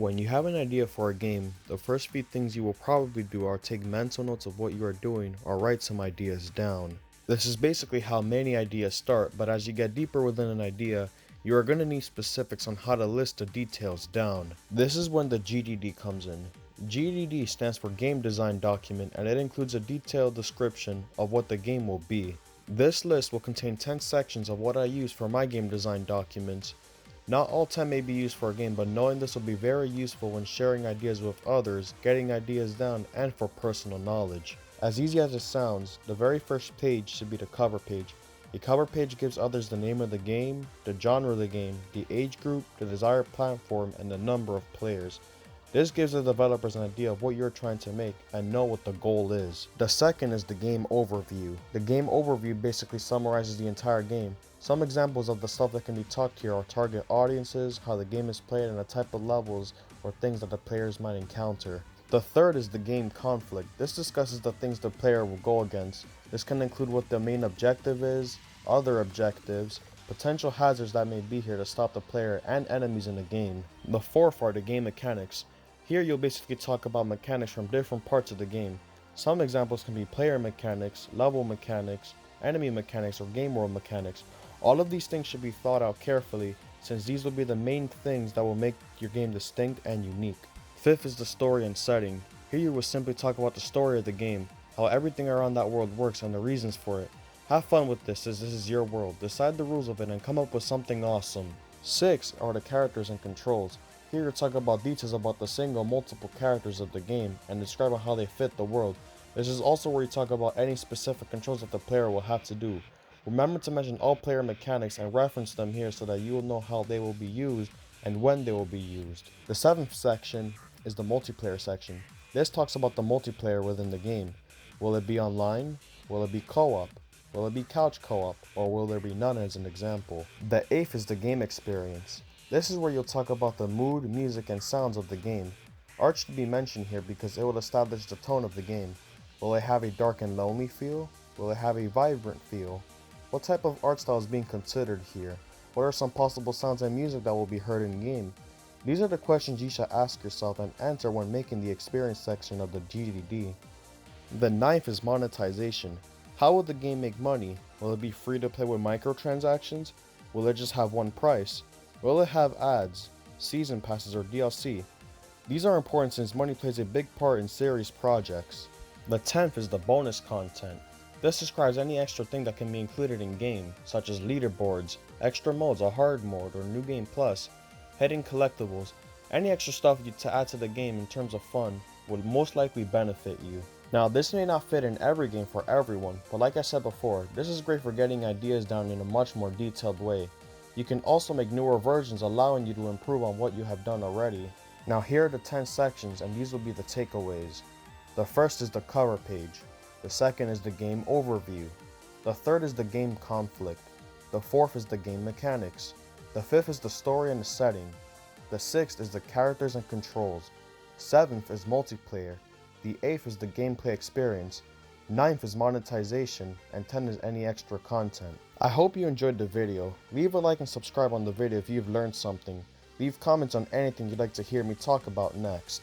When you have an idea for a game, the first few things you will probably do are take mental notes of what you are doing or write some ideas down. This is basically how many ideas start, but as you get deeper within an idea, you are going to need specifics on how to list the details down. This is when the GDD comes in. GDD stands for Game Design Document, and it includes a detailed description of what the game will be. This list will contain 10 sections of what I use for my game design documents. Not all 10 may be used for a game, but knowing this will be very useful when sharing ideas with others, getting ideas down, and for personal knowledge. As easy as it sounds, the very first page should be the cover page. A cover page gives others the name of the game, the genre of the game, the age group, the desired platform, and the number of players. This gives the developers an idea of what you're trying to make and know what the goal is. The second is the game overview. The game overview basically summarizes the entire game. Some examples of the stuff that can be talked here are target audiences, how the game is played, and the type of levels or things that the players might encounter. The third is the game conflict. This discusses the things the player will go against. This can include what the main objective is, other objectives, potential hazards that may be here to stop the player, and enemies in the game. The fourth are the game mechanics. Here you'll basically talk about mechanics from different parts of the game. Some examples can be player mechanics, level mechanics, enemy mechanics, or game world mechanics. All of these things should be thought out carefully, since these will be the main things that will make your game distinct and unique. Fifth is the story and setting. Here you will simply talk about the story of the game, how everything around that world works and the reasons for it. Have fun with this, as this is your world. Decide the rules of it and come up with something awesome. Sixth are the characters and controls. Here you talk about details about the single multiple characters of the game and describe how they fit the world. This is also where you talk about any specific controls that the player will have to do. Remember to mention all player mechanics and reference them here so that you will know how they will be used and when they will be used. The seventh section is the multiplayer section. This talks about the multiplayer within the game. Will it be online? Will it be co-op? Will it be couch co-op? Or will there be none, as an example? The eighth is the game experience. This is where you'll talk about the mood, music, and sounds of the game. Art should be mentioned here because it will establish the tone of the game. Will it have a dark and lonely feel? Will it have a vibrant feel? What type of art style is being considered here? What are some possible sounds and music that will be heard in the game? These are the questions you should ask yourself and answer when making the experience section of the GDD. The ninth is monetization. How will the game make money? Will it be free to play with microtransactions? Will it just have one price? Will it have ads, season passes, or DLC? These are important since money plays a big part in series projects. The 10th is the bonus content. This describes any extra thing that can be included in game, such as leaderboards, extra modes, a hard mode, or new game plus, hidden collectibles. Any extra stuff to add to the game in terms of fun would most likely benefit you. Now, this may not fit in every game for everyone, but like I said before, this is great for getting ideas down in a much more detailed way. You can also make newer versions, allowing you to improve on what you have done already. Now here are the 10 sections, and these will be the takeaways. The first is the cover page. The second is the game overview. The third is the game conflict. The fourth is the game mechanics. The fifth is the story and the setting. The sixth is the characters and controls. Seventh is multiplayer. The eighth is the gameplay experience. Ninth is monetization, and 10 is any extra content. I hope you enjoyed the video. Leave a like and subscribe on the video if you've learned something. Leave comments on anything you'd like to hear me talk about next.